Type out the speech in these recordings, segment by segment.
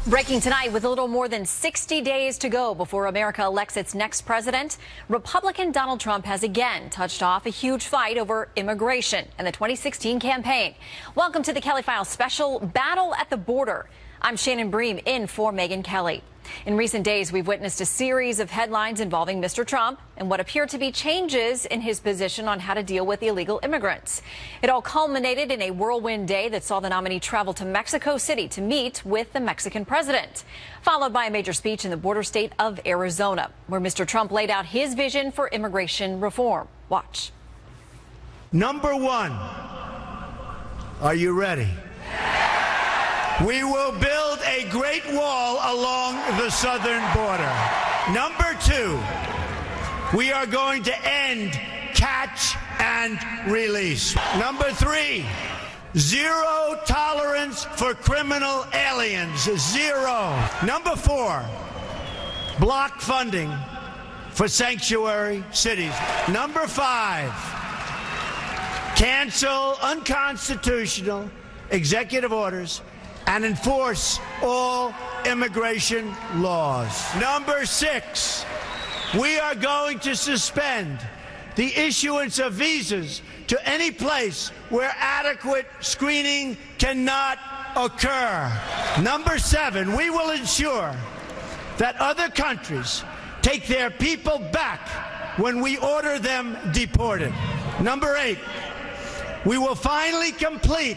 Breaking tonight, with a little more than 60 days to go before America elects its next president, Republican Donald Trump has again touched off a huge fight over immigration and the 2016 campaign. Welcome to the Kelly Files special Battle at the Border. I'm Shannon Bream in for Megyn Kelly. In recent days, we've witnessed a series of headlines involving Mr. Trump and what appear to be changes in his position on how to deal with illegal immigrants. It all culminated in a whirlwind day that saw the nominee travel to Mexico City to meet with the Mexican president, followed by a major speech in the border state of Arizona, where Mr. Trump laid out his vision for immigration reform. Watch. Number one, are you ready? We will build a great wall along the southern border. Number two, we are going to end catch and release. Number three, zero tolerance for criminal aliens. Zero. Number four, block funding for sanctuary cities. Number five, cancel unconstitutional executive orders and enforce all immigration laws. Number six, we are going to suspend the issuance of visas to any place where adequate screening cannot occur. Number seven, we will ensure that other countries take their people back when we order them deported. Number eight, we will finally complete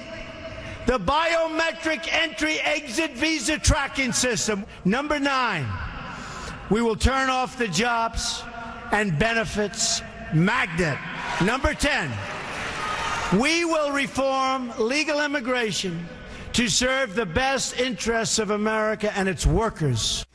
the biometric entry-exit visa tracking system. Number nine, we will turn off the jobs and benefits magnet. Number 10, we will reform legal immigration to serve the best interests of America and its workers.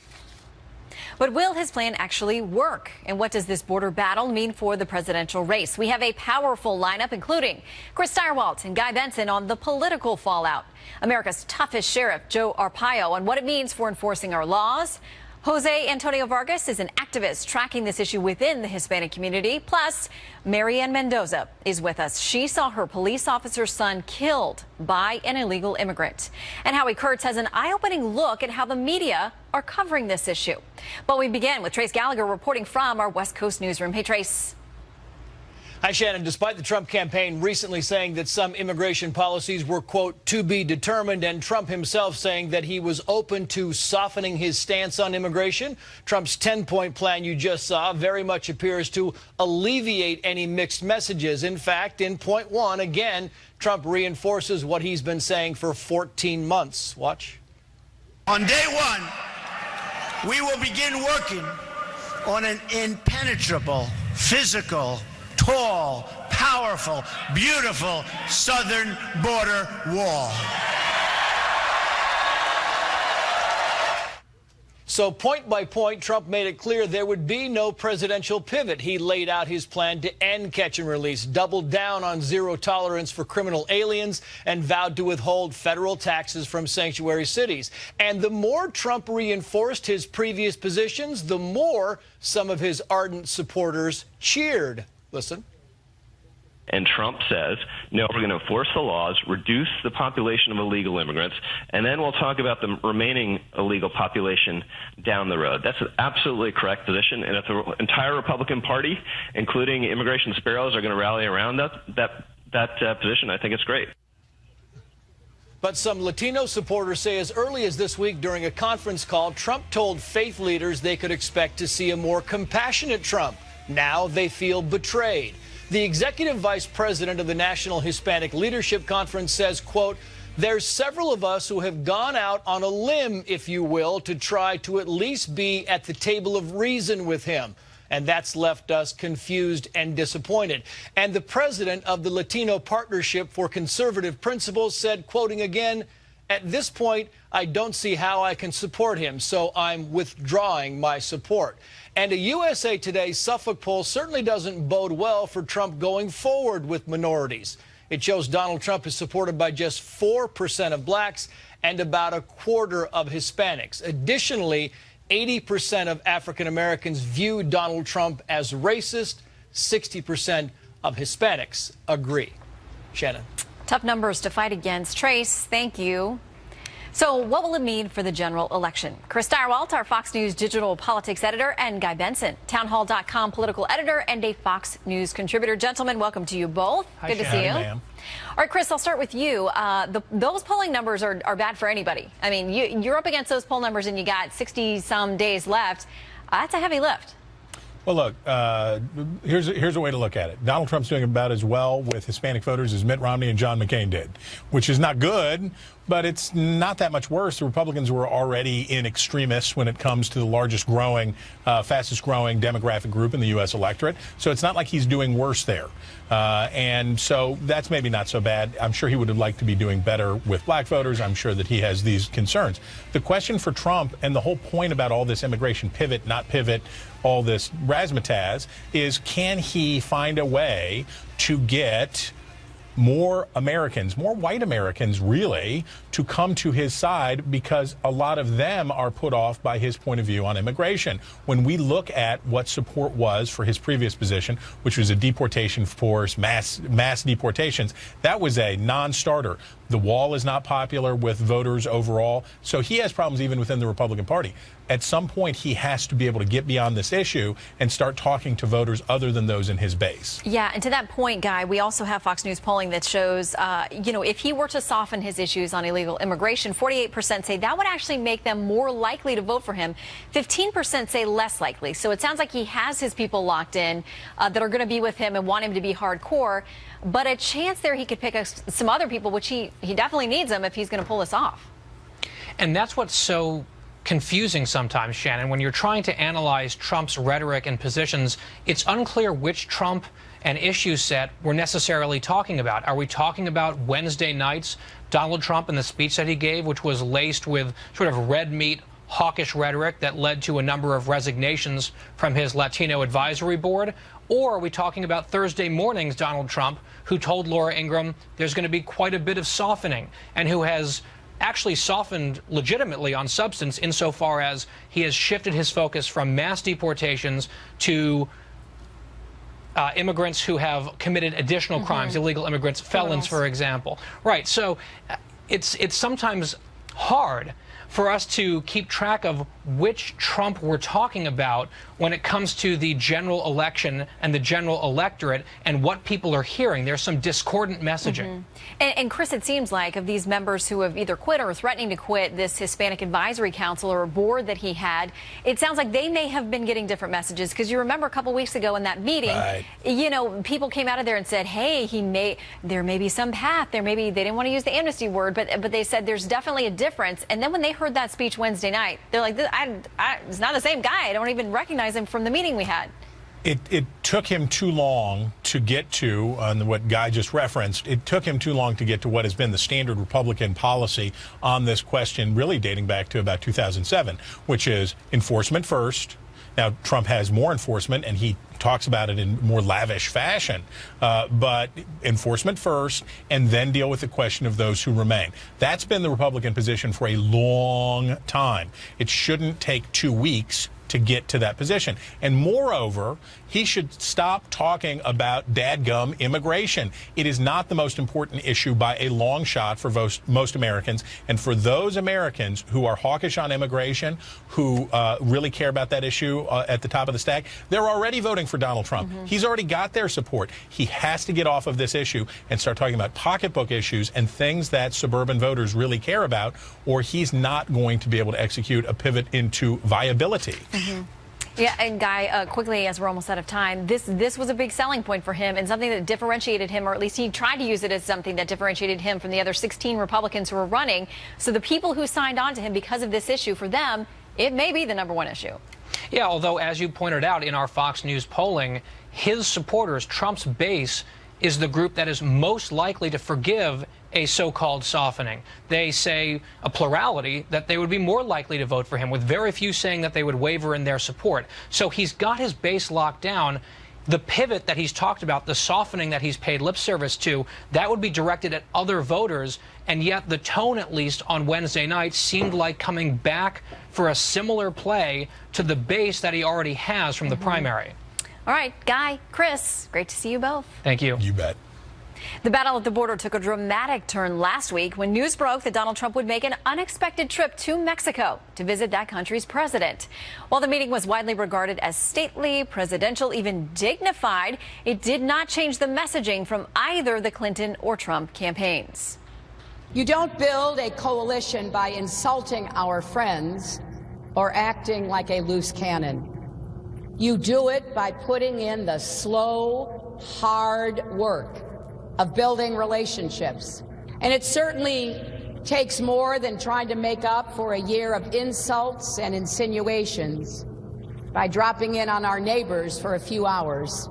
But will his plan actually work? And what does this border battle mean for the presidential race? We have a powerful lineup, including Chris Stirewalt and Guy Benson on the political fallout, America's toughest sheriff, Joe Arpaio, on what it means for enforcing our laws. Jose Antonio Vargas is an activist tracking this issue within the Hispanic community. Plus, Marianne Mendoza is with us. She saw her police officer's son killed by an illegal immigrant. And Howie Kurtz has an eye-opening look at how the media are covering this issue. But we begin with Trace Gallagher reporting from our West Coast newsroom. Hey, Trace. Hi, Shannon. Despite the Trump campaign recently saying that some immigration policies were, quote, to be determined, and Trump himself saying that he was open to softening his stance on immigration, Trump's 10-point plan you just saw very much appears to alleviate any mixed messages. In fact, in point one, again, Trump reinforces what he's been saying for 14 months. Watch. On day one, we will begin working on an impenetrable, physical, tall, powerful, beautiful southern border wall. So point by point, Trump made it clear there would be no presidential pivot. He laid out his plan to end catch and release, doubled down on zero tolerance for criminal aliens, and vowed to withhold federal taxes from sanctuary cities. And the more Trump reinforced his previous positions, the more some of his ardent supporters cheered. Listen. And Trump says, no, we're going to enforce the laws, reduce the population of illegal immigrants, and then we'll talk about the remaining illegal population down the road. That's an absolutely correct position. And if the entire Republican Party, including immigration sparrows, are going to rally around that position, I think it's great. But some Latino supporters say as early as this week during a conference call, Trump told faith leaders they could expect to see a more compassionate Trump. Now they feel betrayed. The executive vice president of the National Hispanic Leadership Conference says, quote, there's several of us who have gone out on a limb, if you will, to try to at least be at the table of reason with him. And that's left us confused and disappointed. And the president of the Latino Partnership for Conservative Principles said, quoting again, at this point, I don't see how I can support him, so I'm withdrawing my support. And a USA Today Suffolk poll certainly doesn't bode well for Trump going forward with minorities. It shows Donald Trump is supported by just 4% of blacks and about a quarter of Hispanics. Additionally, 80% of African Americans view Donald Trump as racist. 60% of Hispanics agree. Shannon. Tough numbers to fight against. Trace, thank you. So what will it mean for the general election? Chris Direwalt, our Fox News digital politics editor, and Guy Benson, townhall.com political editor and a Fox News contributor. Gentlemen, welcome to you both. Hi, Good to see you. Ma'am. All right, Chris, I'll start with you. Those polling numbers are bad for anybody. I mean, you're up against those poll numbers and you got 60-some days left. That's a heavy lift. Well, look, here's a way to look at it. Donald Trump's doing about as well with Hispanic voters as Mitt Romney and John McCain did, which is not good, but it's not that much worse. The Republicans were already in extremis when it comes to the largest growing, fastest growing demographic group in the U.S. electorate. So it's not like he's doing worse there. And so that's maybe not so bad. I'm sure he would have liked to be doing better with black voters. I'm sure that he has these concerns. The question for Trump and the whole point about all this immigration pivot, not pivot, all this razzmatazz is, can he find a way to get more Americans, more white Americans, really, to come to his side, because a lot of them are put off by his point of view on immigration. When we look at what support was for his previous position, which was a deportation force, mass deportations, that was a non-starter. The wall is not popular with voters overall, so he has problems even within the Republican Party. At some point, he has to be able to get beyond this issue and start talking to voters other than those in his base. Yeah, and to that point, Guy, we also have Fox News polling that shows, if he were to soften his issues on illegal immigration, 48% say that would actually make them more likely to vote for him. 15% say less likely. So it sounds like he has his people locked in that are going to be with him and want him to be hardcore. But a chance there he could pick up some other people, which he definitely needs them if he's going to pull this off. And that's what's so confusing sometimes, Shannon. When you're trying to analyze Trump's rhetoric and positions, it's unclear which Trump and issue set we're necessarily talking about. Are we talking about Wednesday night's Donald Trump and the speech that he gave, which was laced with sort of red meat, hawkish rhetoric that led to a number of resignations from his Latino advisory board? Or are we talking about Thursday morning's Donald Trump, who told Laura Ingraham there's going to be quite a bit of softening, and who has actually softened legitimately on substance insofar as he has shifted his focus from mass deportations to immigrants who have committed additional crimes, illegal immigrants, felons, for example. Right. So it's sometimes hard for us to keep track of which Trump we're talking about when it comes to the general election and the general electorate and what people are hearing. There's some discordant messaging. And Chris, it seems like of these members who have either quit or are threatening to quit this Hispanic Advisory Council or board that he had, it sounds like they may have been getting different messages, because you remember a couple weeks ago in that meeting, people came out of there and said, hey, there may be some path, they didn't want to use the amnesty word, but they said there's definitely a difference. And then when they heard that speech Wednesday night, they're like, it's not the same guy. I don't even recognize him from the meeting we had. It took him too long to get to, on what Guy just referenced, it took him too long to get to what has been the standard Republican policy on this question, really dating back to about 2007, which is enforcement first. Now, Trump has more enforcement, and he talks about it in more lavish fashion, but enforcement first, and then deal with the question of those who remain. That's been the Republican position for a long time. It shouldn't take 2 weeks to get to that position. And moreover, he should stop talking about dadgum immigration. It is not the most important issue by a long shot for most Americans. And for those Americans who are hawkish on immigration, who really care about that issue at the top of the stack, they're already voting for Donald Trump. He's already got their support. He has to get off of this issue and start talking about pocketbook issues and things that suburban voters really care about, or he's not going to be able to execute a pivot into viability. Yeah, and Guy, quickly, as we're almost out of time, this was a big selling point for him and something that differentiated him, or at least he tried to use it as something that differentiated him from the other 16 Republicans who were running. So the people who signed on to him because of this issue, for them, it may be the #1 issue. Yeah, although, as you pointed out in our Fox News polling, his supporters, Trump's base, is the group that is most likely to forgive a so-called softening. They say, a plurality, that they would be more likely to vote for him, with very few saying that they would waver in their support. So he's got his base locked down. The pivot that he's talked about, the softening that he's paid lip service to, that would be directed at other voters, and yet the tone, at least on Wednesday night, seemed like coming back for a similar play to the base that he already has from the primary. All right, Guy, Chris, great to see you both. Thank you. You bet. The battle at the border took a dramatic turn last week when news broke that Donald Trump would make an unexpected trip to Mexico to visit that country's president. While the meeting was widely regarded as stately, presidential, even dignified, it did not change the messaging from either the Clinton or Trump campaigns. You don't build a coalition by insulting our friends or acting like a loose cannon. You do it by putting in the slow, hard work of building relationships. And it certainly takes more than trying to make up for a year of insults and insinuations by dropping in on our neighbors for a few hours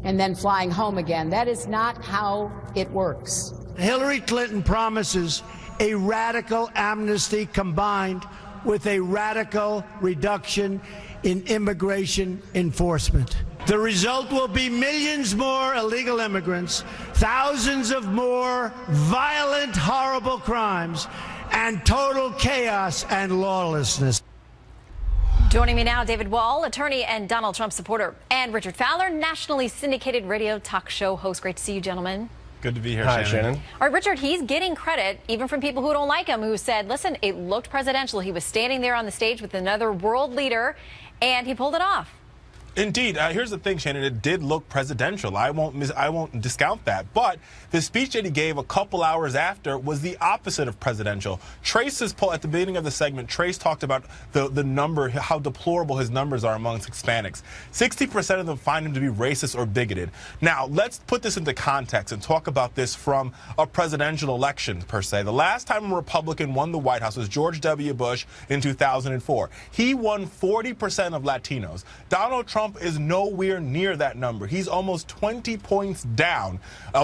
and then flying home again. That is not how it works. Hillary Clinton promises a radical amnesty combined with a radical reduction in immigration enforcement. The result will be millions more illegal immigrants, thousands of more violent, horrible crimes, and total chaos and lawlessness. Joining me now, David Wall, attorney and Donald Trump supporter, and Richard Fowler, nationally syndicated radio talk show host. Great to see you, gentlemen. Good to be here, Hi, Shannon. All right, Richard, he's getting credit even from people who don't like him, who said, listen, it looked presidential. He was standing there on the stage with another world leader, and he pulled it off. Indeed. Here's the thing, Shannon. It did look presidential. I won't discount that. But the speech that he gave a couple hours after was the opposite of presidential. Trace's poll at the beginning of the segment, Trace talked about the number, how deplorable his numbers are amongst Hispanics. 60% of them find him to be racist or bigoted. Now, let's put this into context and talk about this from a presidential election, per se. The last time a Republican won the White House was George W. Bush in 2004. He won 40% of Latinos. Donald Trump is nowhere near that number. He's almost 20 points down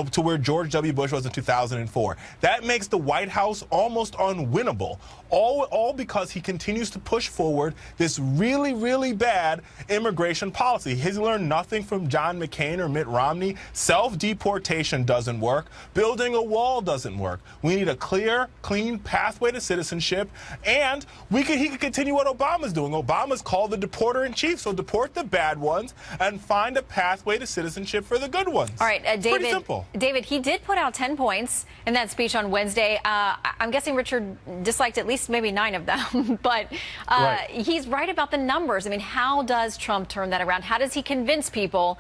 to where George W. Bush was in 2004. That makes the White House almost unwinnable, all because he continues to push forward this really, really bad immigration policy. He's learned nothing from John McCain or Mitt Romney. Self-deportation doesn't work. Building a wall doesn't work. We need a clear, clean pathway to citizenship, and he could continue what Obama's doing. Obama's called the deporter-in-chief, so deport the bad ones and find a pathway to citizenship for the good ones. All right, David. Pretty simple. David, he did put out 10 points in that speech on Wednesday. I'm guessing Richard disliked at least maybe 9 of them, but Right. He's right about the numbers. I mean, how does Trump turn that around? How does he convince people?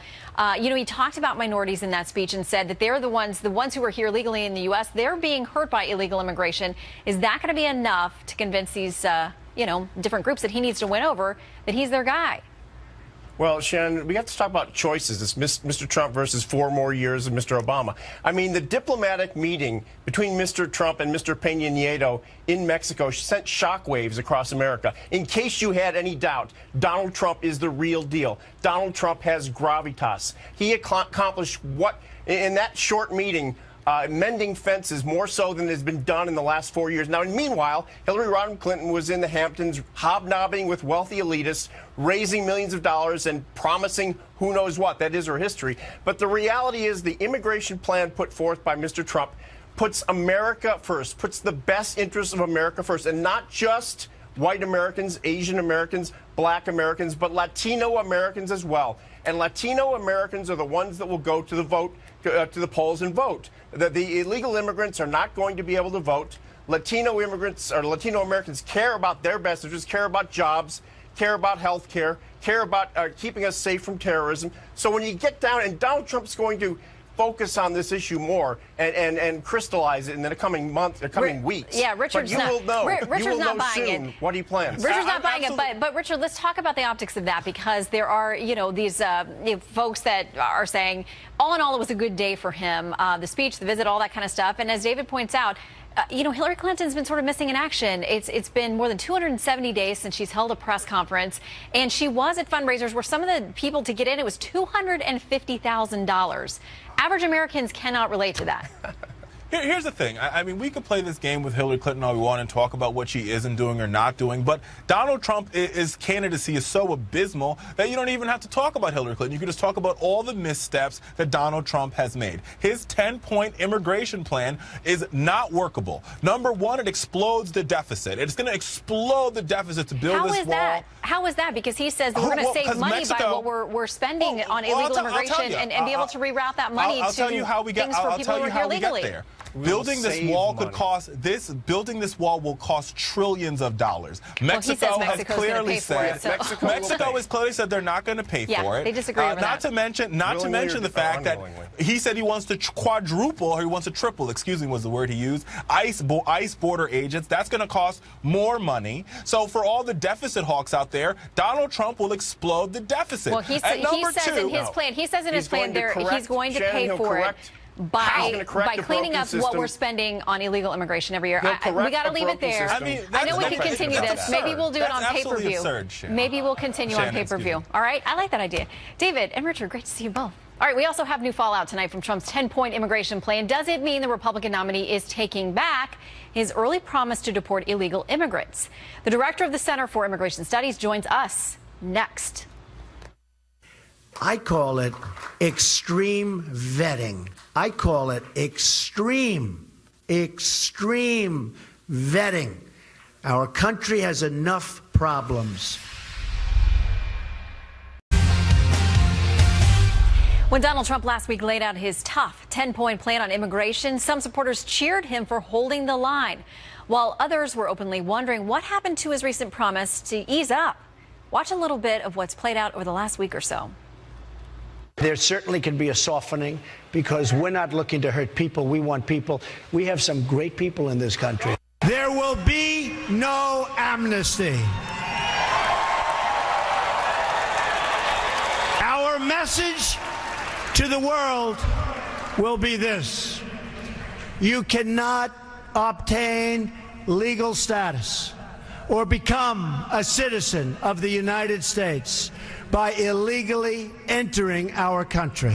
He talked about minorities in that speech and said that they're the ones who are here legally in the U.S., they're being hurt by illegal immigration. Is that going to be enough to convince these, different groups that he needs to win over that he's their guy? Well, Shannon, we have to talk about choices. It's Mr. Trump versus 4 more years of Mr. Obama. I mean, the diplomatic meeting between Mr. Trump and Mr. Peña Nieto in Mexico sent shockwaves across America. In case you had any doubt, Donald Trump is the real deal. Donald Trump has gravitas. He accomplished what, in that short meeting, mending fences more so than has been done in the last 4 years. Now, meanwhile, Hillary Rodham Clinton was in the Hamptons hobnobbing with wealthy elitists, raising millions of dollars and promising who knows what. That is her history. But the reality is the immigration plan put forth by Mr. Trump puts America first, puts the best interests of America first, and not just white Americans, Asian Americans, black Americans, but Latino Americans as well. And Latino Americans are the ones that will go to the vote, to the polls and vote. The illegal immigrants are not going to be able to vote. Latino immigrants or Latino Americans care about their best interests, care about jobs, care about health care, care about keeping us safe from terrorism. So when you get down, and Donald Trump's going to focus on this issue more and crystallize it in the coming months, the coming weeks. Yeah, Richard's but you not. will know. Richard's you will not know buying soon it. What he plans. Richard's not buying it, but Richard, let's talk about the optics of that, because there are, these folks that are saying, all in all, it was a good day for him. The speech, the visit, all that kind of stuff. And as David points out, Hillary Clinton's been sort of missing in action. It's been more than 270 days since she's held a press conference, and she was at fundraisers where some of the people to get in, it was $250,000. Average Americans cannot relate to that. Here's the thing. I mean, we could play this game with Hillary Clinton all we want and talk about what she isn't doing or not doing, but Donald Trump's candidacy is so abysmal that you don't even have to talk about Hillary Clinton. You can just talk about all the missteps that Donald Trump has made. His 10-point immigration plan is not workable. Number one, it explodes the deficit. It's going to explode the deficit to build this wall. How is that? Because he says that we're going to save money by what we're spending on illegal immigration and be able to reroute that money to things for people who are here legally. Building this wall will cost trillions of dollars. Mexico has clearly said they're not going to pay for it. They disagree over not that. to mention the fact that he said he wants to quadruple, or he wants to triple, excuse me, was the word he used, ICE border agents. That's going to cost more money. So for all the deficit hawks out there, Donald Trump will explode the deficit. Well, he says in his plan he's going to pay for it by cleaning up what we're spending on illegal immigration every year. We got to leave it there. I know we can continue this. Maybe we'll do it on pay-per-view. Maybe we'll continue on pay-per-view. All right? I like that idea. David and Richard, great to see you both. All right, we also have new fallout tonight from Trump's 10-point immigration plan. Does it mean the Republican nominee is taking back his early promise to deport illegal immigrants? The director of the Center for Immigration Studies joins us next. I call it extreme vetting. I call it extreme vetting. Our country has enough problems. When Donald Trump last week laid out his tough 10-point plan on immigration, some supporters cheered him for holding the line, while others were openly wondering what happened to his recent promise to ease up. Watch a little bit of what's played out over the last week or so. There certainly can be a softening because we're not looking to hurt people. We want people. We have some great people in this country. There will be no amnesty. Our message to the world will be this: you cannot obtain legal status or become a citizen of the United States by illegally entering our country.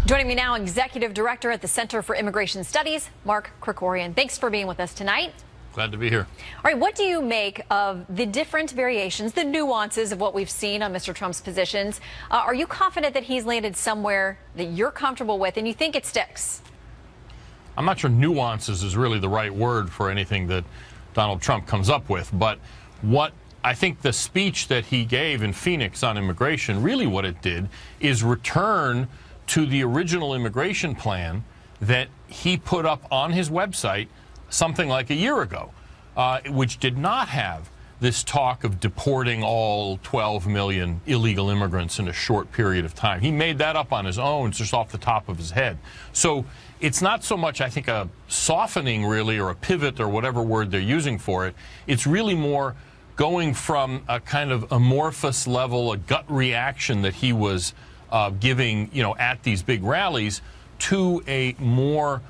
Joining me now, Executive Director at the Center for Immigration Studies, Mark Krikorian. Thanks for being with us tonight. Glad to be here. All right, what do you make of the different variations, the nuances of what we've seen on Mr. Trump's positions? Are you confident that he's landed somewhere that you're comfortable with and you think it sticks? I'm not sure nuances is really the right word for anything that Donald Trump comes up with, but what I think the speech that he gave in Phoenix on immigration, really what it did is return to the original immigration plan that he put up on his website something like a year ago, which did not have this talk of deporting all 12 million illegal immigrants in a short period of time. He made that up on his own, just off the top of his head. So it's not so much, I think, a softening, really, or a pivot, or whatever word they're using for it. It's really more going from a kind of amorphous level, a gut reaction that he was giving, at these big rallies, to a more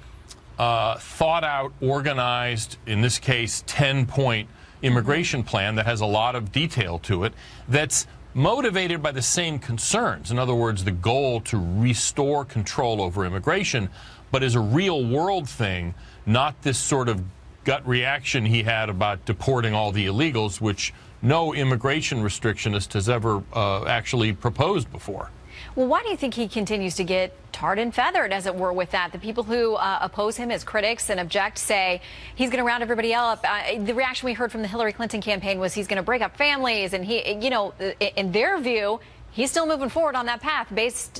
thought out, organized, in this case, 10-point immigration plan that has a lot of detail to it, that's motivated by the same concerns. In other words, the goal to restore control over immigration, but is a real world thing, not this sort of gut reaction he had about deporting all the illegals, which no immigration restrictionist has ever actually proposed before. Well, why do you think he continues to get tarred and feathered, as it were, with that? The people who oppose him as critics and object say he's going to round everybody up. The reaction we heard from the Hillary Clinton campaign was he's going to break up families. And he, in their view, he's still moving forward on that path based,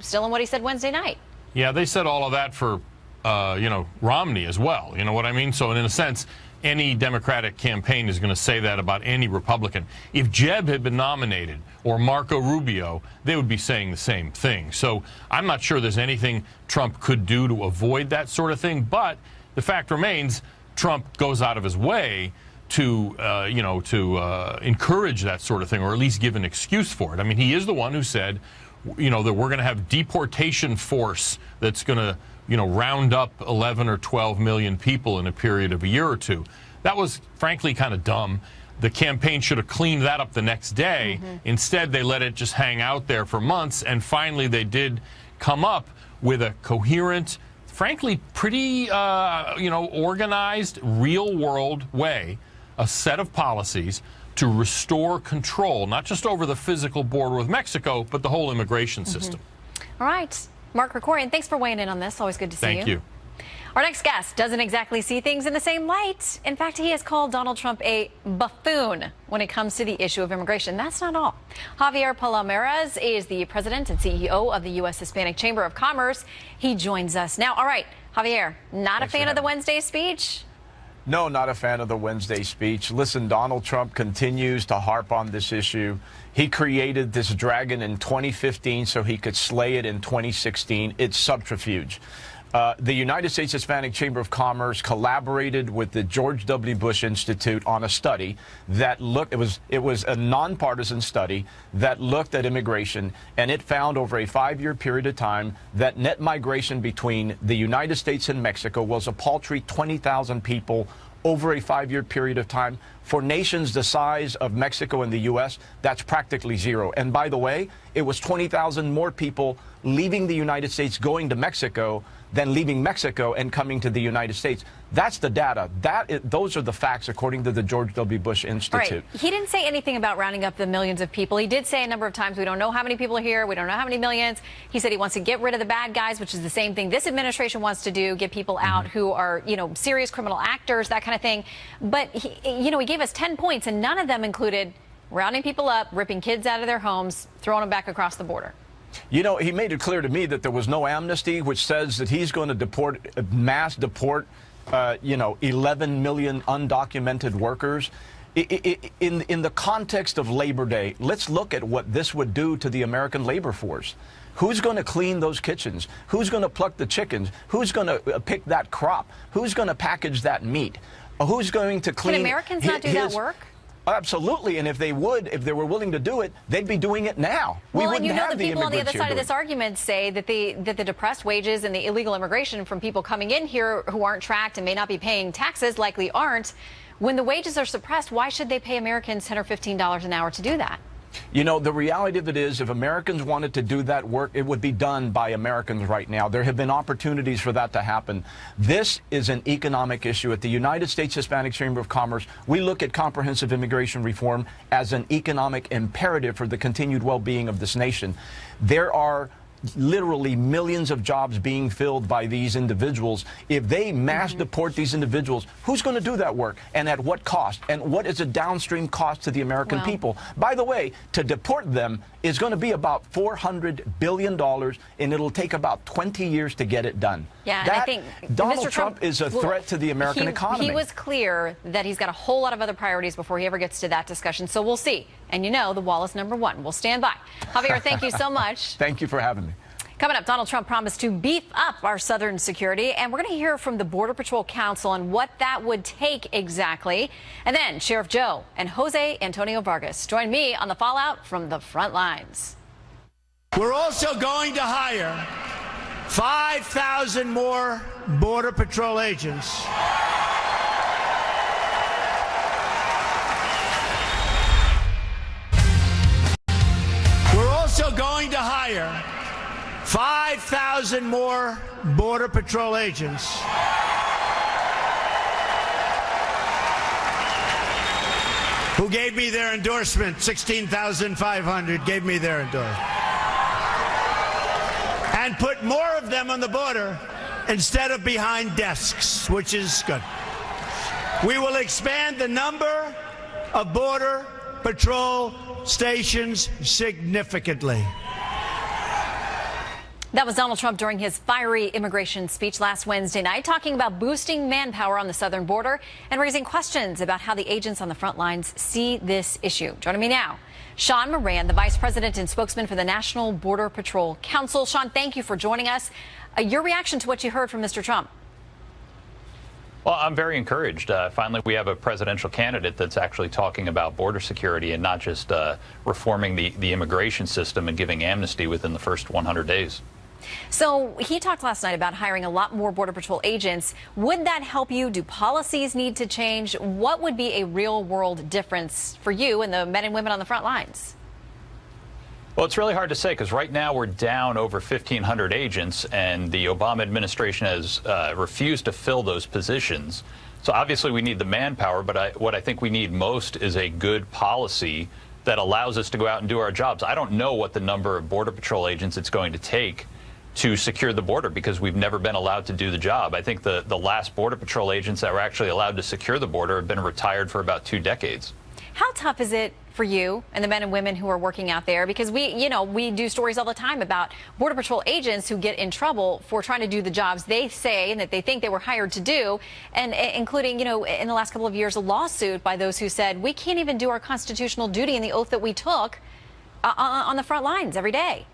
still on what he said Wednesday night. Yeah, they said all of that for, Romney as well. You know what I mean? So in a sense, any Democratic campaign is going to say that about any Republican. If Jeb had been nominated, or Marco Rubio, they would be saying the same thing. So I'm not sure there's anything Trump could do to avoid that sort of thing. But the fact remains, Trump goes out of his way to, encourage that sort of thing, or at least give an excuse for it. I mean, he is the one who said, that we're going to have deportation force that's going to, round up 11 or 12 million people in a period of a year or two. That was, frankly, kind of dumb. The campaign should have cleaned that up the next day. Instead, they let it just hang out there for months, and finally they did come up with a coherent, frankly, pretty, organized, real-world way, a set of policies to restore control, not just over the physical border with Mexico, but the whole immigration system. All right. Mark Krikorian, thanks for weighing in on this. Always good to see you. Thank you. Our next guest doesn't exactly see things in the same light. In fact, he has called Donald Trump a buffoon when it comes to the issue of immigration. That's not all. Javier Palomares is the president and CEO of the U.S. Hispanic Chamber of Commerce. He joins us now. All right, Javier, not a fan of the Wednesday speech? No, not a fan of the Wednesday speech. Listen, Donald Trump continues to harp on this issue. He created this dragon in 2015 so he could slay it in 2016. It's subterfuge. The United States Hispanic Chamber of Commerce collaborated with the George W. Bush Institute on a study that looked, it was a nonpartisan study that looked at immigration, and it found over a 5-year period of time that net migration between the United States and Mexico was a paltry 20,000 people over a 5-year period of time. For nations the size of Mexico and the U.S., that's practically zero. And by the way, it was 20,000 more people leaving the United States going to Mexico than leaving Mexico and coming to the United States. That's the data. Those are the facts according to the George W. Bush Institute. Right. He didn't say anything about rounding up the millions of people. He did say a number of times, we don't know how many people are here. We don't know how many millions. He said he wants to get rid of the bad guys, which is the same thing this administration wants to do, get people out who are, serious criminal actors, that kind of thing. But, he gave us 10 points, and none of them included rounding people up, ripping kids out of their homes, throwing them back across the border. He made it clear to me that there was no amnesty, which says that he's going to mass deport 11 million undocumented workers. In the context of Labor Day, let's look at what this would do to the American labor force. Who's going to clean those kitchens? Who's going to pluck the chickens? Who's going to pick that crop? Who's going to package that meat? Who's going to clean? Can Americans not do that work? Absolutely, and if they were willing to do it, they'd be doing it now. Well, and the people on the other side of this argument say that the depressed wages and the illegal immigration from people coming in here who aren't tracked and may not be paying taxes, likely aren't. When the wages are suppressed, why should they pay Americans $10 or $15 an hour to do that? The reality of it is, if Americans wanted to do that work, it would be done by Americans right now. There have been opportunities for that to happen. This is an economic issue. At the United States Hispanic Chamber of Commerce, we look at comprehensive immigration reform as an economic imperative for the continued well-being of this nation. There are literally millions of jobs being filled by these individuals. If they mass deport these individuals, who's going to do that work, and at what cost, and what is a downstream cost to the American people? By the way, to deport them is going to be about $400 billion, and it'll take about 20 years to get it done. Yeah, and I think Donald Trump is a threat to the American economy. He was clear that he's got a whole lot of other priorities before he ever gets to that discussion, so we'll see. And the wall is number one. We'll stand by. Javier, thank you so much. Thank you for having me. Coming up, Donald Trump promised to beef up our southern security, and we're going to hear from the Border Patrol Council on what that would take exactly. And then Sheriff Joe and Jose Antonio Vargas join me on the fallout from the front lines. We're also going to hire 5,000 more Border Patrol agents. We're also going to hire 5,000 more Border Patrol agents. Who gave me their endorsement? 16,500 gave me their endorsement. And put more of them on the border instead of behind desks, which is good. We will expand the number of Border Patrol stations significantly. That was Donald Trump during his fiery immigration speech last Wednesday night, talking about boosting manpower on the southern border and raising questions about how the agents on the front lines see this issue. Joining me now, Sean Moran, the vice president and spokesman for the National Border Patrol Council. Sean, thank you for joining us. Your reaction to what you heard from Mr. Trump? Well, I'm very encouraged. Finally, we have a presidential candidate that's actually talking about border security and not just reforming the immigration system and giving amnesty within the first 100 days. So he talked last night about hiring a lot more Border Patrol agents. Would that help you? Do policies need to change? What would be a real world difference for you and the men and women on the front lines? Well, it's really hard to say because right now we're down over 1,500 agents, and the Obama administration has refused to fill those positions. So obviously we need the manpower, but what I think we need most is a good policy that allows us to go out and do our jobs. I don't know what the number of Border Patrol agents it's going to take to secure the border because we've never been allowed to do the job. I think the last Border Patrol agents that were actually allowed to secure the border have been retired for about 2 decades. How tough is it for you and the men and women who are working out there? Because we do stories all the time about Border Patrol agents who get in trouble for trying to do the jobs they say and that they think they were hired to do, and including, in the last couple of years, a lawsuit by those who said we can't even do our constitutional duty and the oath that we took on the front lines every day.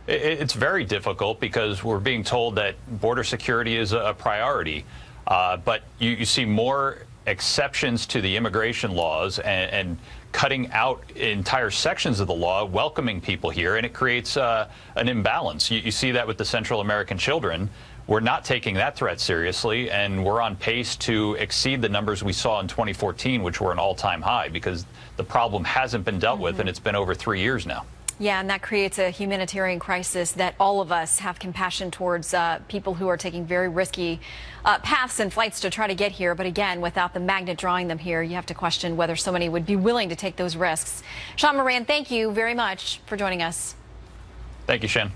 It's very difficult because we're being told that border security is a priority, but you see more exceptions to the immigration laws and cutting out entire sections of the law, welcoming people here, and it creates an imbalance. You see that with the Central American children. We're not taking that threat seriously, and we're on pace to exceed the numbers we saw in 2014, which were an all-time high, because the problem hasn't been dealt with, and it's been over 3 years now. Yeah, and that creates a humanitarian crisis that all of us have compassion towards people who are taking very risky paths and flights to try to get here. But again, without the magnet drawing them here, you have to question whether so many would be willing to take those risks. Sean Moran, thank you very much for joining us. Thank you, Shannon.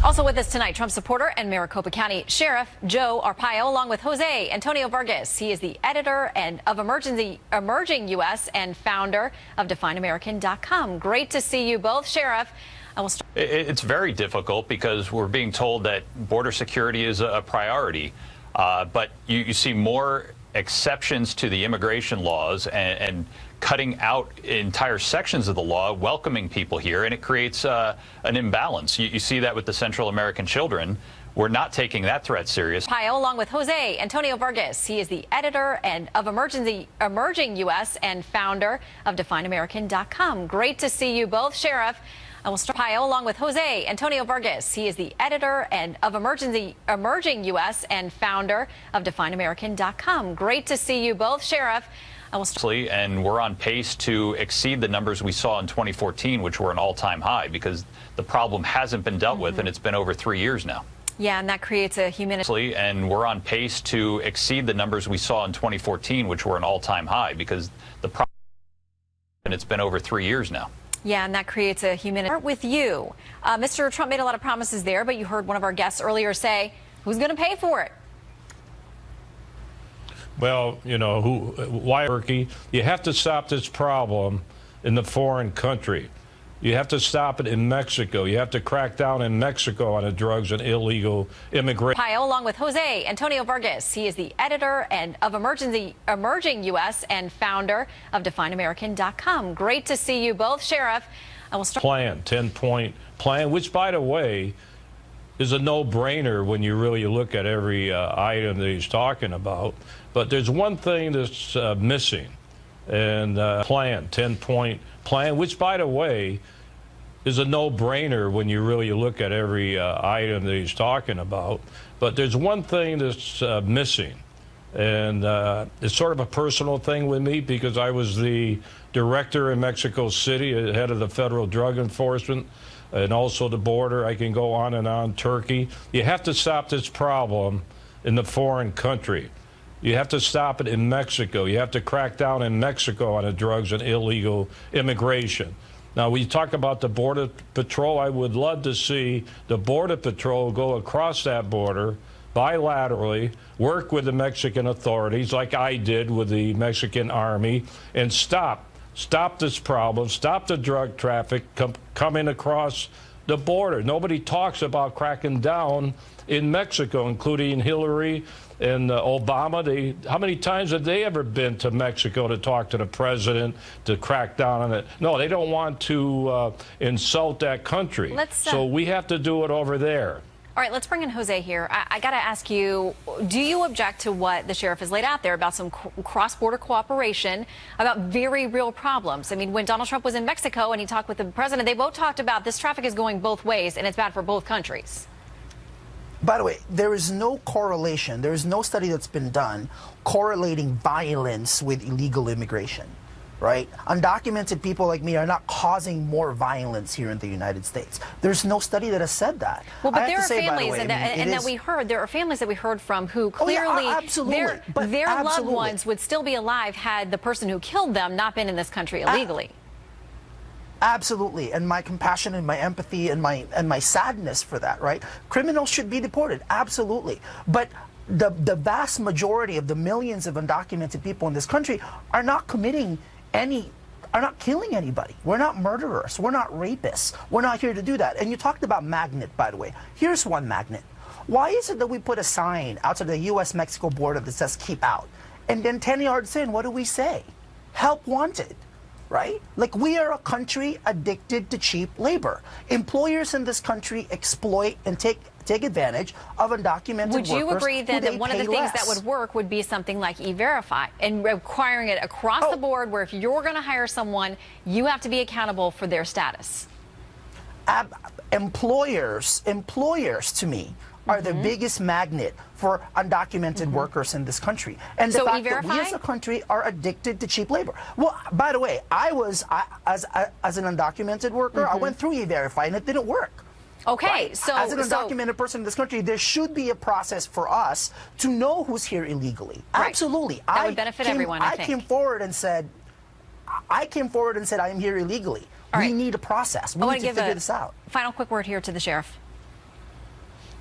Also with us tonight, Trump supporter and Maricopa County Sheriff Joe Arpaio, along with Jose Antonio Vargas. He is the editor of Emerging U.S. and founder of DefineAmerican.com. Great to see you both, Sheriff. It's very difficult because we're being told that border security is a priority, but you see more exceptions to the immigration laws and cutting out entire sections of the law, welcoming people here, and it creates an imbalance. You see that with the Central American children. We're not taking that threat serious. Along with Jose Antonio Vargas. He is the editor of Emerging U.S. and founder of DefineAmerican.com. Great to see you both, Sheriff. I will start along with Jose Antonio Vargas. He is the editor of Emerging U.S. and founder of DefineAmerican.com. Great to see you both, Sheriff. And we're on pace to exceed the numbers we saw in 2014, which were an all-time high, because the problem hasn't been dealt with, and it's been over 3 years now. Yeah, and that creates a humanitarian. And we're on pace to exceed the numbers we saw in 2014, which were an all-time high, because the problem, and it's been over 3 years now. Yeah, and that creates a humanitarian. With you, Mr. Trump made a lot of promises there, but you heard one of our guests earlier say, who's going to pay for it? Well, why Turkey? You have to stop this problem in the foreign country. You have to stop it in Mexico. You have to crack down in Mexico on the drugs and illegal immigration. Along with Jose Antonio Vargas. He is the editor of Emerging U.S. and founder of DefineAmerican.com. Great to see you both, Sheriff. I will start. 10-point plan, which, by the way, is a no-brainer when you really look at every item that he's talking about. But there's one thing that's missing, and 10-point plan, which, by the way, is a no-brainer when you really look at every item that he's talking about. But there's one thing that's missing, and it's sort of a personal thing with me because I was the director in Mexico City, head of the federal drug enforcement, and also the border. I can go on and on. Turkey. You have to stop this problem in the foreign country. You have to stop it in Mexico. You have to crack down in Mexico on the drugs and illegal immigration. Now, we talk about the Border Patrol. I would love to see the Border Patrol go across that border bilaterally, work with the Mexican authorities like I did with the Mexican Army, and stop this problem, stop the drug traffic coming across the border. Nobody talks about cracking down in Mexico, including Hillary and Obama. How many times have they ever been to Mexico to talk to the president to crack down on it? No, they don't want to insult that country. So we have to do it over there. All right, let's bring in Jose here. I got to ask you, do you object to what the sheriff has laid out there about some cross-border cooperation, about very real problems? I mean, when Donald Trump was in Mexico and he talked with the president, they both talked about this traffic is going both ways and it's bad for both countries. By the way, there is no correlation. There is no study that's been done correlating violence with illegal immigration, right? Undocumented people like me are not causing more violence here in the United States. There's no study that has said that. Well, but I there have are to say, by the families way, there are families that we heard from who clearly their loved ones would still be alive had the person who killed them not been in this country illegally. Absolutely, and my compassion and my empathy and my sadness for that, right? Criminals should be deported, absolutely. But the vast majority of the millions of undocumented people in this country are not killing anybody. We're not murderers. We're not rapists. We're not here to do that. And you talked about magnet, by the way. Here's one magnet. Why is it that we put a sign outside the U.S.-Mexico border that says keep out? And then 10 yards in, what do we say? Help wanted, right? Like, we are a country addicted to cheap labor. Employers in this country exploit and take advantage of undocumented workers. Would you agree then that one of the things that would work would be something like E-Verify and requiring it across the board, where if you're going to hire someone, you have to be accountable for their status? Employers to me are the biggest magnet for undocumented workers in this country. And the fact that we as a country are addicted to cheap labor. Well, by the way, as an undocumented worker, I went through E-Verify and it didn't work. Okay, right? So as an undocumented person in this country, there should be a process for us to know who's here illegally. Right. Absolutely. That would benefit everyone, I think. I came forward and said I am here illegally. We need a process. We need to figure this out. Final quick word here to the sheriff.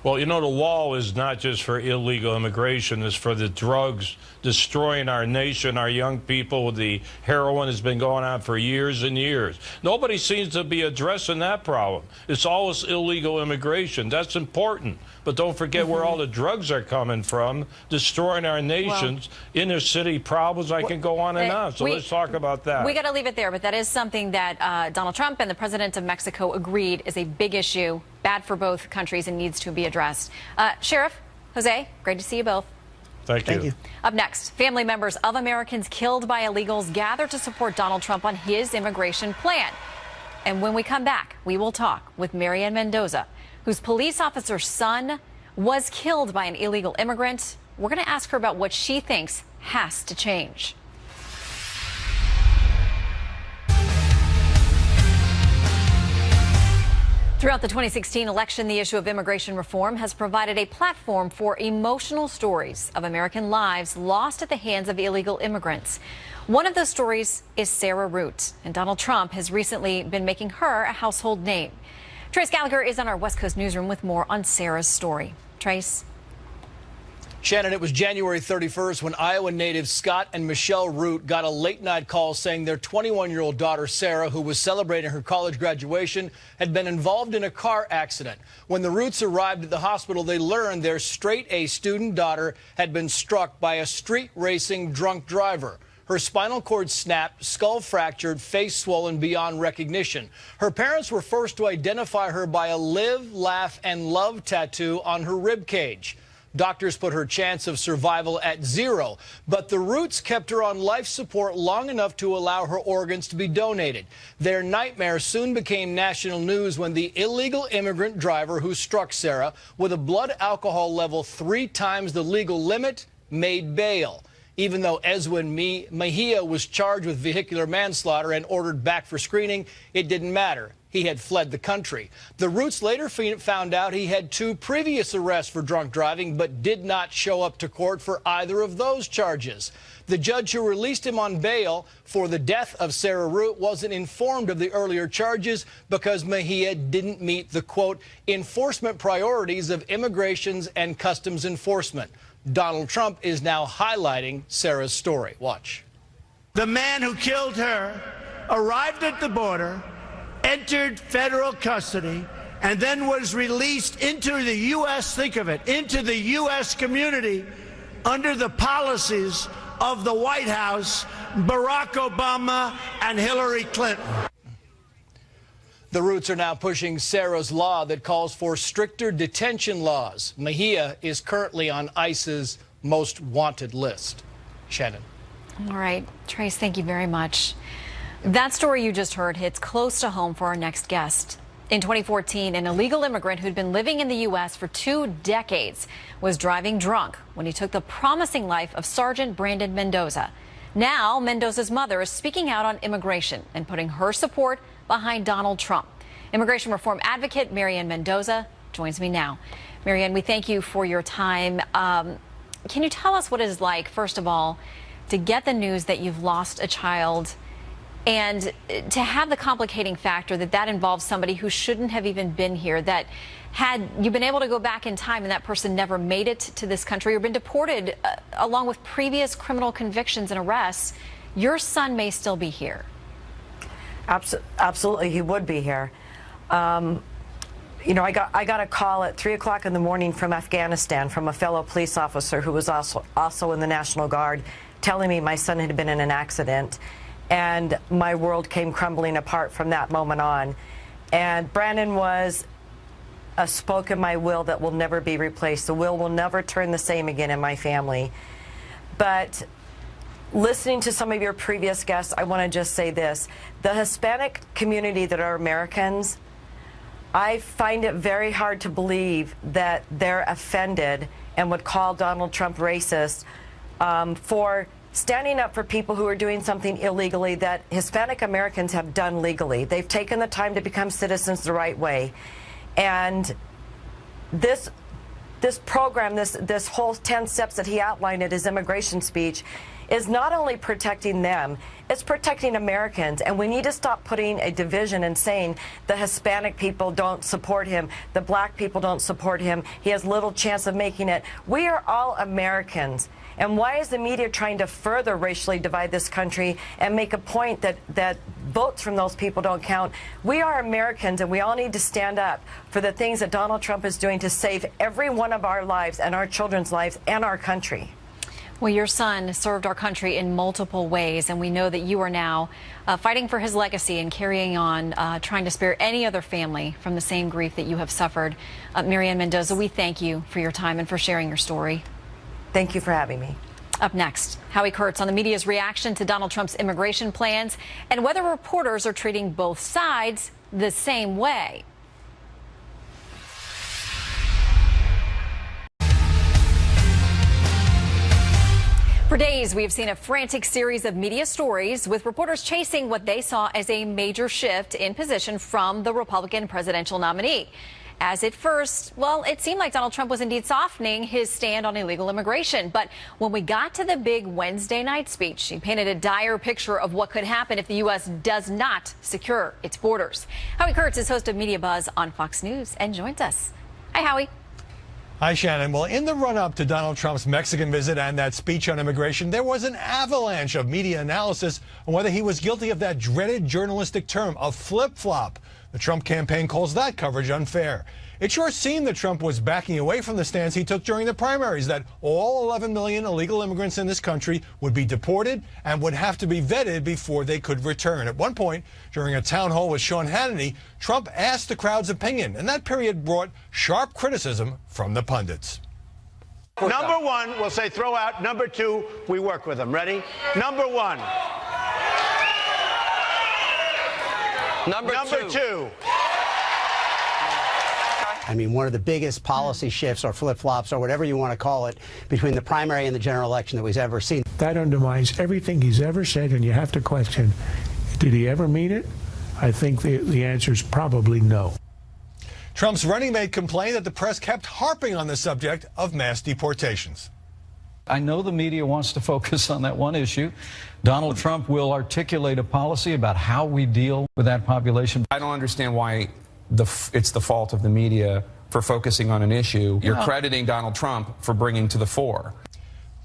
Well, you know, the wall is not just for illegal immigration. It's for the drugs destroying our nation, our young people. The heroin has been going on for years and years. Nobody seems to be addressing that problem. It's always illegal immigration. That's important. But don't forget where all the drugs are coming from, destroying our nation's inner city problems. I can go on and on. So let's talk about that. We got to leave it there, but that is something that Donald Trump and the president of Mexico agreed is a big issue, bad for both countries, and needs to be addressed. Sheriff, Jose, great to see you both. Thank you. Up next, family members of Americans killed by illegals gather to support Donald Trump on his immigration plan. And when we come back, we will talk with Marianne Mendoza, whose police officer's son was killed by an illegal immigrant. We're going to ask her about what she thinks has to change. Throughout the 2016 election, the issue of immigration reform has provided a platform for emotional stories of American lives lost at the hands of illegal immigrants. One of those stories is Sarah Root, and Donald Trump has recently been making her a household name. Trace Gallagher is on our West Coast newsroom with more on Sarah's story. Trace? Shannon, it was January 31st when Iowa natives Scott and Michelle Root got a late-night call saying their 21-year-old daughter, Sarah, who was celebrating her college graduation, had been involved in a car accident. When the Roots arrived at the hospital, they learned their straight-A student daughter had been struck by a street-racing drunk driver. Her spinal cord snapped, skull fractured, face swollen beyond recognition. Her parents were forced to identify her by a live, laugh, and love tattoo on her rib cage. Doctors put her chance of survival at 0, but the Roots kept her on life support long enough to allow her organs to be donated. Their nightmare soon became national news when the illegal immigrant driver who struck Sarah with a blood alcohol level 3 times the legal limit made bail. Even though Ezwin Mejia was charged with vehicular manslaughter and ordered back for screening, it didn't matter. He had fled the country. The Roots later found out he had 2 previous arrests for drunk driving, but did not show up to court for either of those charges. The judge who released him on bail for the death of Sarah Root wasn't informed of the earlier charges because Mejia didn't meet the, quote, enforcement priorities of immigrations and customs enforcement. Donald Trump is now highlighting Sarah's story. Watch. The man who killed her arrived at the border, entered federal custody, and then was released into the U.S., think of it, into the U.S. community under the policies of the White House, Barack Obama and Hillary Clinton. The Roots are now pushing Sarah's law that calls for stricter detention laws. Mejia is currently on ICE's most wanted list. Shannon. All right. Trace, thank you very much. That story you just heard hits close to home for our next guest. In 2014, an illegal immigrant who'd been living in the U.S. for 2 decades was driving drunk when he took the promising life of Sergeant Brandon Mendoza. Now, Mendoza's mother is speaking out on immigration and putting her support behind Donald Trump. Immigration reform advocate Marianne Mendoza joins me now. Marianne, we thank you for your time. Can you tell us what it is like, first of all, to get the news that you've lost a child and to have the complicating factor that involves somebody who shouldn't have even been here, that had you been able to go back in time and that person never made it to this country or been deported along with previous criminal convictions and arrests, your son may still be here? Absolutely, he would be here. You know, I got a call at 3 o'clock in the morning from Afghanistan from a fellow police officer who was also in the National Guard, telling me my son had been in an accident, and my world came crumbling apart from that moment on. And Brandon was a spoke in my will that will never be replaced. The will never turn the same again in my family. But listening to some of your previous guests, I want to just say this. The Hispanic community that are Americans, I find it very hard to believe that they're offended and would call Donald Trump racist for standing up for people who are doing something illegally that Hispanic Americans have done legally. They've taken the time to become citizens the right way. And this program, this whole 10 steps that he outlined at his immigration speech is not only protecting them, it's protecting Americans. And we need to stop putting a division and saying the Hispanic people don't support him, the black people don't support him, he has little chance of making it. We are all Americans. And why is the media trying to further racially divide this country and make a point that votes from those people don't count? We are Americans, and we all need to stand up for the things that Donald Trump is doing to save every one of our lives and our children's lives and our country. Well, your son served our country in multiple ways, and we know that you are now fighting for his legacy and carrying on, trying to spare any other family from the same grief that you have suffered. Marianne Mendoza, we thank you for your time and for sharing your story. Thank you for having me. Up next, Howie Kurtz on the media's reaction to Donald Trump's immigration plans and whether reporters are treating both sides the same way. For days, we have seen a frantic series of media stories with reporters chasing what they saw as a major shift in position from the Republican presidential nominee. As at first, well, it seemed like Donald Trump was indeed softening his stand on illegal immigration. But when we got to the big Wednesday night speech, he painted a dire picture of what could happen if the U.S. does not secure its borders. Howie Kurtz is host of Media Buzz on Fox News and joins us. Hi, Howie. Hi, Shannon. Well, in the run-up to Donald Trump's Mexican visit and that speech on immigration, there was an avalanche of media analysis on whether he was guilty of that dreaded journalistic term, a flip-flop. The Trump campaign calls that coverage unfair. It sure seemed that Trump was backing away from the stance he took during the primaries, that all 11 million illegal immigrants in this country would be deported and would have to be vetted before they could return. At one point, during a town hall with Sean Hannity, Trump asked the crowd's opinion, and that period brought sharp criticism from the pundits. Number one, we'll say throw out. Number two, we work with them. Ready? Number one. Number two. I mean, one of the biggest policy shifts or flip-flops or whatever you want to call it between the primary and the general election that we've ever seen. That undermines everything he's ever said, and you have to question, did he ever mean it? I think the answer is probably no. Trump's running mate complained that the press kept harping on the subject of mass deportations. I know the media wants to focus on that one issue. Donald Trump will articulate a policy about how we deal with that population. I don't understand why it's the fault of the media for focusing on an issue. You're crediting Donald Trump for bringing to the fore.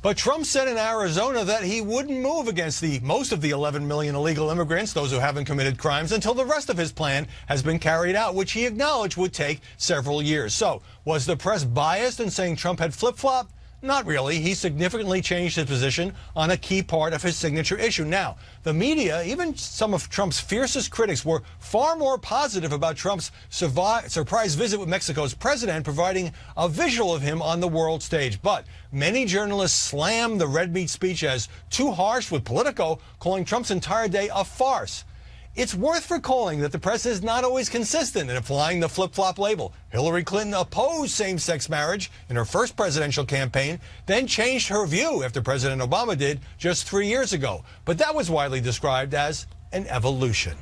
But Trump said in Arizona that he wouldn't move against most of the 11 million illegal immigrants, those who haven't committed crimes, until the rest of his plan has been carried out, which he acknowledged would take several years. So, was the press biased in saying Trump had flip-flopped? Not really. He significantly changed his position on a key part of his signature issue. Now, the media, even some of Trump's fiercest critics, were far more positive about Trump's surprise visit with Mexico's president, providing a visual of him on the world stage. But many journalists slammed the red meat speech as too harsh, with Politico calling Trump's entire day a farce. it's worth recalling that the press is not always consistent in applying the flip-flop label. Hillary Clinton opposed same-sex marriage in her first presidential campaign, then changed her view after President Obama did just 3 years ago. But that was widely described as an evolution.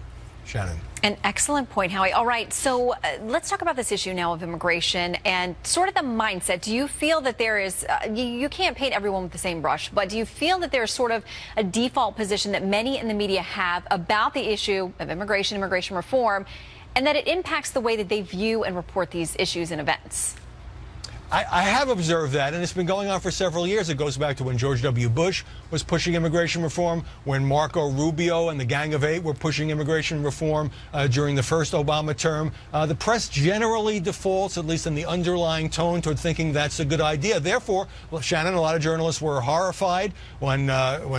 Shannon. An excellent point, Howie. All right, so let's talk about this issue now of immigration and sort of the mindset. Do you feel that there is, you can't paint everyone with the same brush, but do you feel that there's sort of a default position that many in the media have about the issue of immigration reform, and that it impacts the way that they view and report these issues and events? I have observed that, and it's been going on for several years. It goes back to when George W. Bush was pushing immigration reform, when Marco Rubio and the Gang of Eight were pushing immigration reform during the first Obama term. The press generally defaults, at least in the underlying tone, toward thinking that's a good idea. Therefore, Shannon, a lot of journalists were horrified when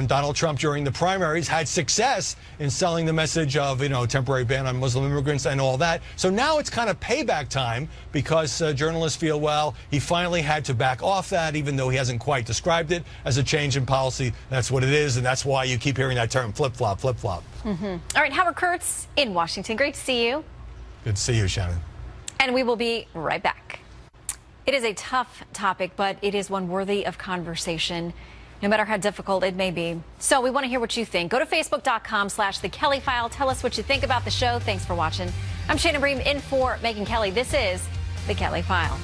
Donald Trump, during the primaries, had success in selling the message of, temporary ban on Muslim immigrants and all that. So now it's kind of payback time because journalists feel, well, he finally had to back off that, even though he hasn't quite described it as a change in policy. That's what it is, and that's why you keep hearing that term, flip-flop, flip-flop. All right, Howard Kurtz in Washington. Great to see you. Good to see you, Shannon. And we will be right back. It is a tough topic, but it is one worthy of conversation, no matter how difficult it may be. So we want to hear what you think. Go to Facebook.com/The Kelly File. Tell us what you think about the show. Thanks for watching. I'm Shannon Bream in for Megyn Kelly. This is The Kelly File.